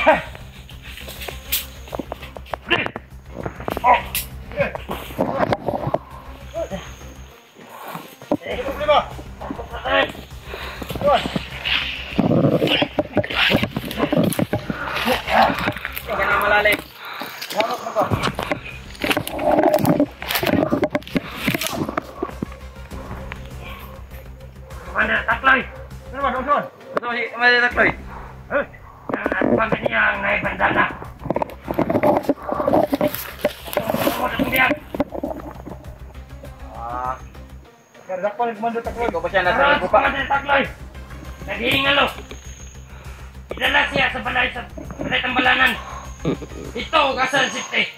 Mana taklay? Ano ba, Dongson? Ito si Mana taklay? At pagkat niya ang naibandala. Ano mo diyan? Kardak pa nagmando taklay. Ikaw pa siya nasa lupa. Mana taklay? Naghihingal o. Idala siya sa balay tambalanan. Ito, kasal sipte.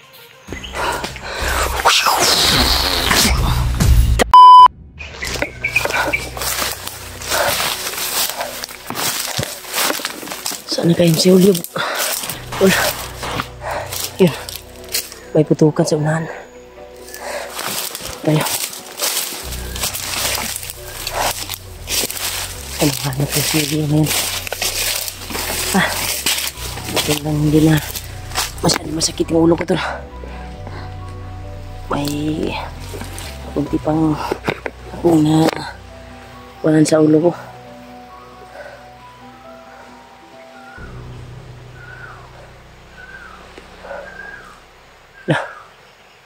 Sana kayo si Julio. Wala. Yun. May putukan sa unahan. Tayo. Ano hanap yung si Julio na yun? Bakit lang hindi na masyadong masakit yung ulo ko to. May kunti pang akong na walan sa ulo ko.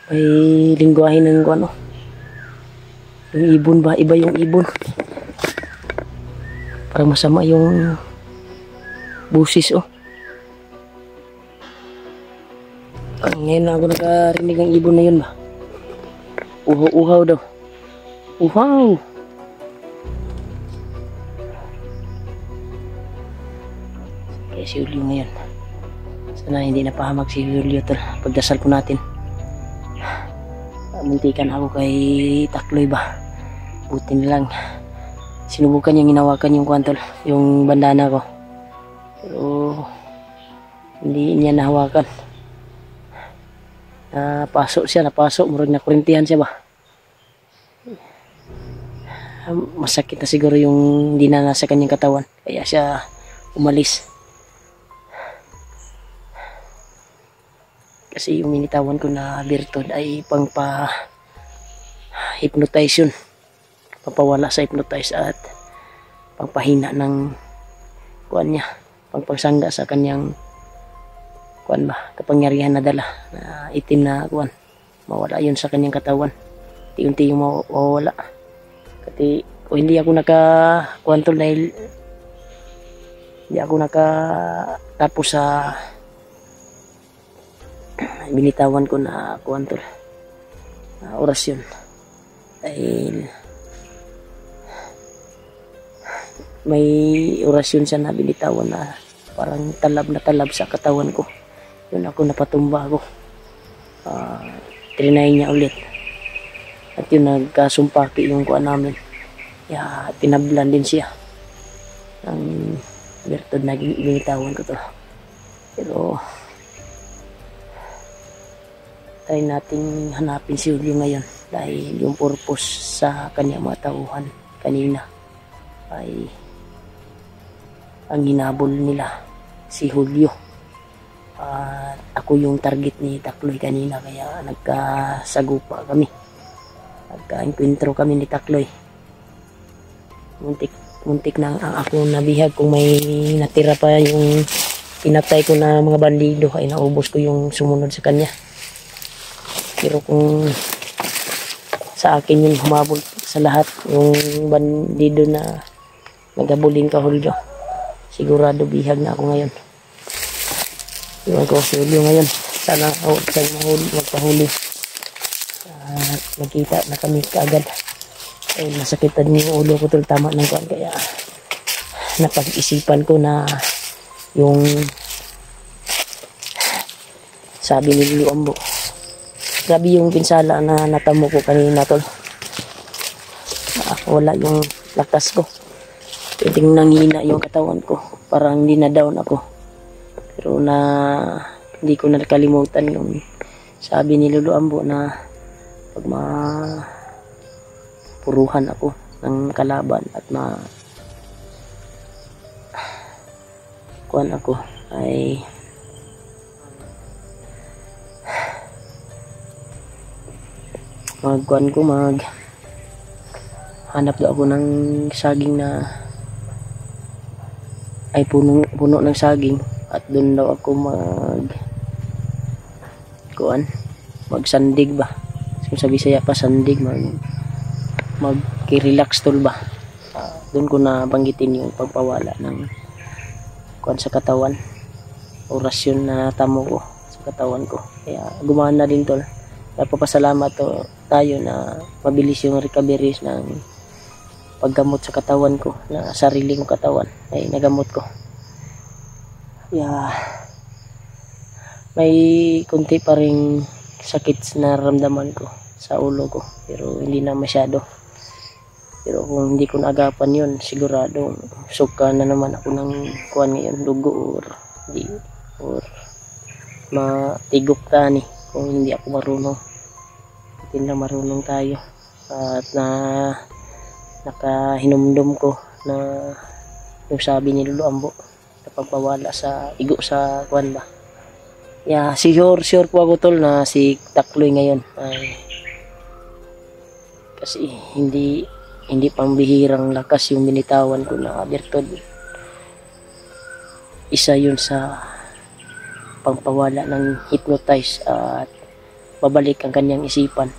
May lingwahe ng ano, yung ibon ba? Iba yung ibon. Parang masama yung busis oh. Ngayon lang ako nakarinig ng ibon na yun ba? Uhaw-uhaw daw. Uhaw! Kaya si Julio ngayon. Sana hindi napahamak si Julio tol. Pagdasal po natin. Muntikan ako kay Takloy ba. Buti na lang sinubukan niyang hinawakan yung kwantol, yung bandana ko. Pero hindi niya nahawakan. Napasok siya, murag na kurintihan siya ba. Masakit na siguro yung dinana sa kanyang katawan. Kaya siya umalis. Kasi yung minitawan ko na virtud ay pangpa-hypnotize yun. Papawala sa hypnotize at pangpahina ng kuwan niya. Pangpagsangga sa kanyang kuwan ba, kapangyarihan na dala. Na itim na kuwan. Mawala yun sa kanyang katawan. Unti-unti yung mawawala. Kasi o hindi ako kuwan tol dahil hindi ako tapos sa binitawan ko na kuwantol orasyon dahil may orasyon siya na binitawan na parang talab na talab sa katawan ko. Yun ako napatumba ako. Trinay niya ulit at yun nagkasumpaki yung kuwan namin. Kaya pinablan din siya ang virtud na binitawan ko to. Pero try nating hanapin si Julio ngayon dahil yung purpose sa kanyang mga tauhan kanina ay ang hinabol nila si Julio. Ako yung target ni Takloy kanina kaya nagkasagupa kami, nagka-enkwentro kami ni Takloy. Muntik na ang ako nabihag kung may natira pa yung pinatay ko na mga bandido ay naubos ko yung sumunod sa kanya. Pero kung sa akin yung humabol sa lahat, yung bandido na nagabuling ka Julio, sigurado bihag na ako ngayon. Iwan ko si Julio ngayon. Sana sa'yo magpahuli. At magkita na kami kaagad. Ay nasakitan yung ulo ko tol, tama ng kuwan. Kaya napag-isipan ko na yung sabi ni Lulu Ambo. Grabe yung pinsala na natamo ko kanina tol. Wala yung lakas ko. Pwedeng nanghina yung katawan ko. Parang hindi na down ako. Pero hindi ko na nakalimutan yung sabi ni Lulu Ambo na pag mapuruhan ako ng kalaban at kuwan ako ay magkuhan ko, hanap daw ako ng saging na ay puno ng saging, at doon daw ako magsandig ba, kung sa Bisaya pa sandig, mag-relax tol ba. Doon ko na banggitin yung pagpawala ng kuhan sa katawan, orasyon na tamo ko sa katawan ko, kaya gumana din tol. Napapasalamat tayo na mabilis yung recovery ng paggamot sa katawan ko, na sarili kong katawan ay nagamot ko. May kunti pa ring sakit na ramdaman ko sa ulo ko, pero hindi na masyado. Pero kung hindi ko naagapan yun, sigurado suka na naman ako ng kuhan ngayon, dugo or matigok tani kung hindi ako marunong. Hindi na marunong tayo, at nakahinumdum ko na yung sabi ni Lolo Ambo na pagpawala sa igo sa kuhan ba. Sure po ako tol na si Takloy ngayon ay kasi hindi pambihirang lakas yung binitawan ko na abertod. Isa yun sa pangpawala ng hypnotize at babalik ang kanyang isipan.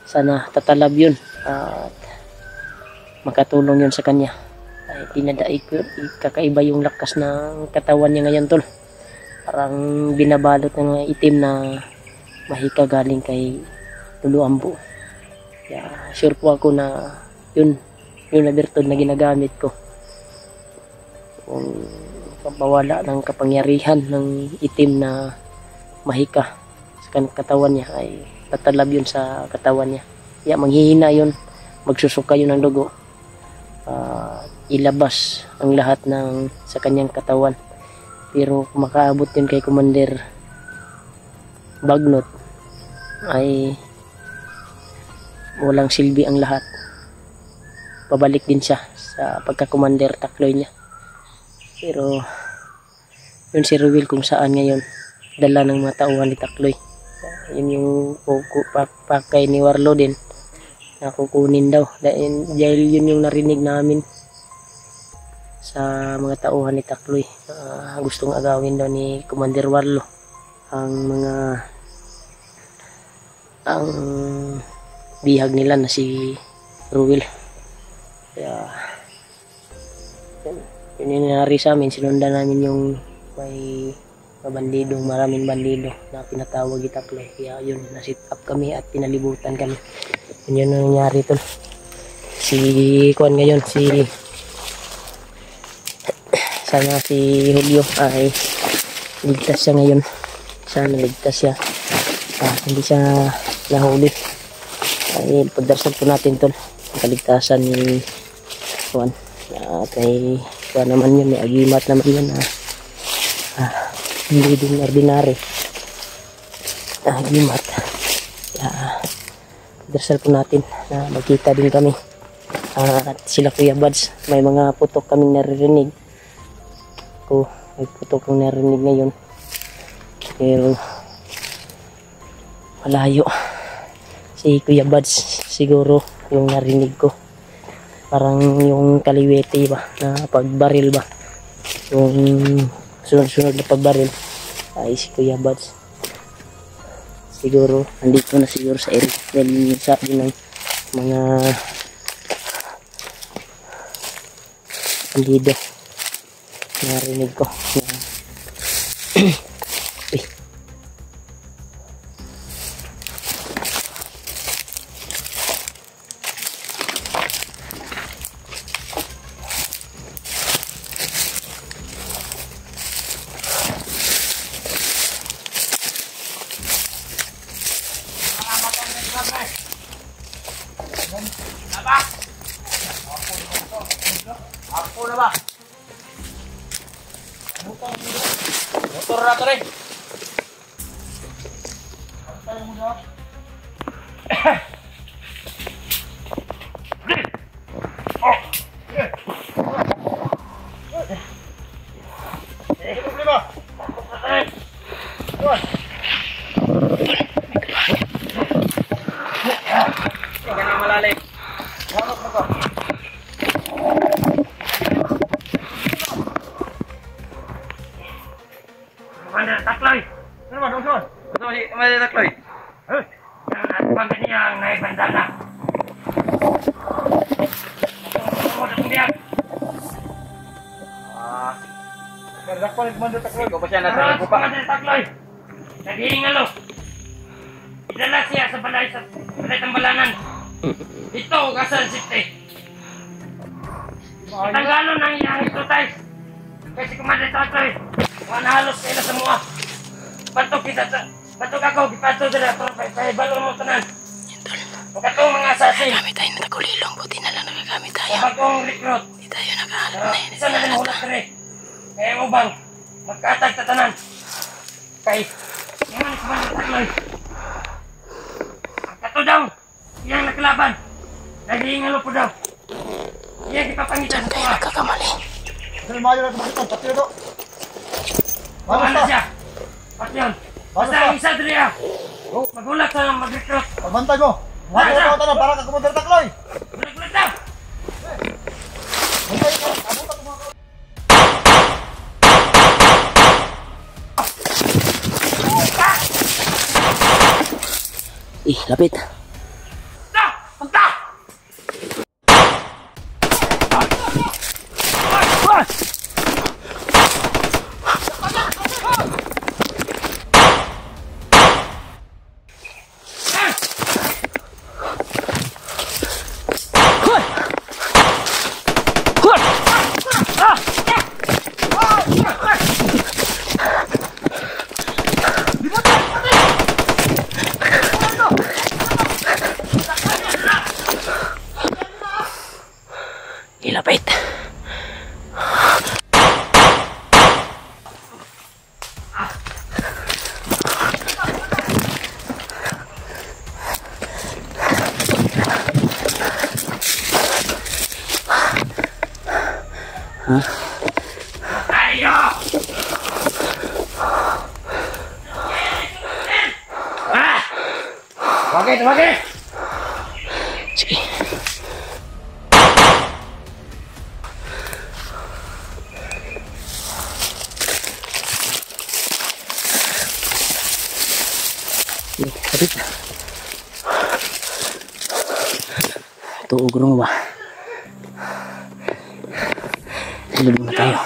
Sana tatalab yun at makatulong yun sa kanya. Ay kakaiba yung lakas ng katawan niya ngayon tol. Parang binabalot ng itim na mahika galing kay Lolo Ambo. Sure po ako na yun na bertod na ginagamit ko. Kung pagpawala ng kapangyarihan ng itim na mahika sa katawan niya ay tatalab yun sa katawan niya. Manghihina yun, magsusuka yun ng dugo. Ilabas ang lahat ng sa kanyang katawan. Pero kung makaabot yun kay Commander Bagnot ay walang silbi ang lahat. Pabalik din siya sa pagka-Commander Takloy niya. Pero yun si Ruel kung saan ngayon, dala ng mga tauhan ni Takloy. Yun yung pakay ni Warlo din na kukunin daw, dahil yun yung narinig namin sa mga tauhan ni Takloy. Gustong agawin daw ni Commander Warlo ang bihag nila na si Ruel. Kaya yun yung nangyari sa amin. Sinundan namin yung may maraming bandido na pinatawag ni Takloy. Kaya yun, nasit up kami at pinalibutan kami. Yun yung nangyari tol. Sana si Julio ay ligtas siya ngayon. Sana ligtas siya. Hindi siya nahuli. Ay pagdarasal po natin tol ang kaligtasan ni Juan. At may Juan naman yun, may agimat naman yun hindi din ordinary agimat. Pagdarasal po natin na magkita din kami. At sila Kuya Buds, may mga putok kaming naririnig. May putok kong narinig ngayon, pero malayo. Si Kuya Buds siguro yung narinig ko, parang yung kaliwete ba na pagbaril ba, yung sunod-sunod na pagbaril ay si Kuya Buds siguro andito na siguro sa area dahil sabi ng mga bandido narinig ko. Ako na ba? Motor na to rin. Commander Takloy. Ano ba, Dongson? Ito si Commander Takloy. Yang at niya ang naibandana. Tumod akong diyan. Nagdakpan ni Commander Takloy. Ikaw ba siya nasa Karoon, lupa? Commander Takloy. Naghihingalo. Idala siya sa balay Tambalanan. Ito, Quezon City. Itanggalon ang iyang exercise. Kasi Commander Takloy, manahalos kayo na sa mga. Batok ako, gipato dira, pero balon mo tanan. Pagkatong mga assassin. Gamit tayo na tagulilong. Buti na lang nagagamit tayo. Sa bagong recruit. Hindi tayo nakahanap na yun. Isa na rin hulak ka rin. Kaya mo bang, magkatag tatanan. Kay, yan ang Commander Takloy. Kato daw, yan nakalaban. Naghihingalo po daw. Yan ipapangitan sa Tayo tuwa. nagkakamali. Sino mayo na kumakitan? Pati na to. Ano siya? Pati yun. Basta Basta. ang isa diriya. Magulat sa mag-recruit. Pagbantay mo. Mga ikaw tanan para ka Commander Takloy. Gulat daw. Bantay ka. Abutan mo mga Lapit. Da! Punta! Ilapit. Ayo! Wagi! Sige. Lapit. Tuog rong ba? Silubong na tayo.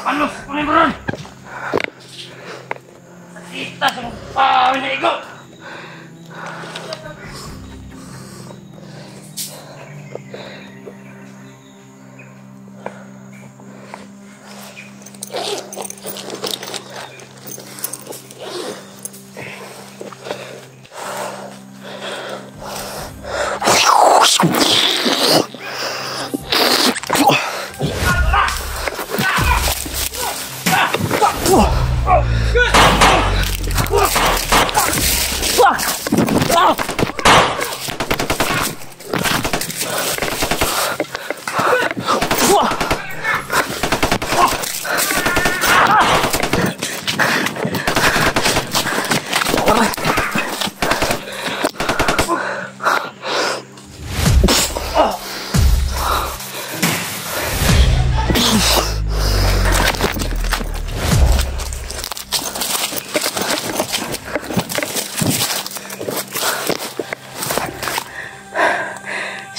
Ano? Kunin mo ron! Nakita sa pawin na igo!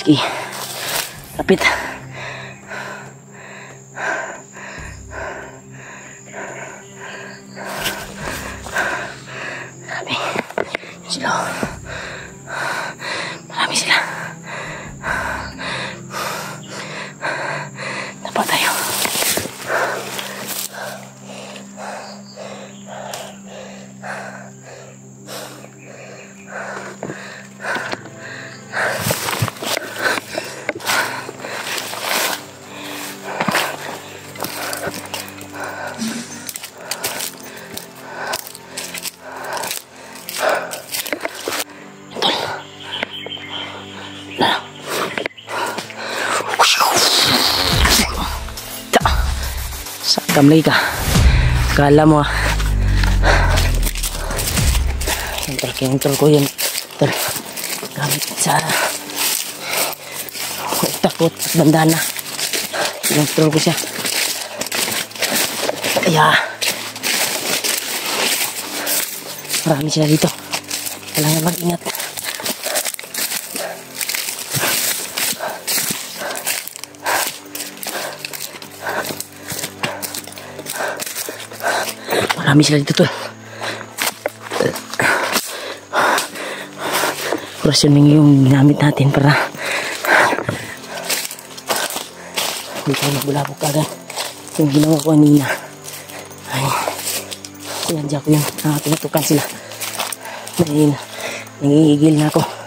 Sige. Lapit. Marami. Sila. Marami sila. Dapat tayo. Kamlay ka. Kala mo ah. Control ko yun. tol. Gamit sa takot at bandana. Pinag-troll ko siya. Kaya marami sila dito. Kailangan mag-ingat. Marami sila dito tol. Orasyon yung ginamit natin para hindi tayo magbulabog agad. Yung ginawa ko kanina ay sinadya ko yun. Tinutukan sila. Dahil nangigigil na ako.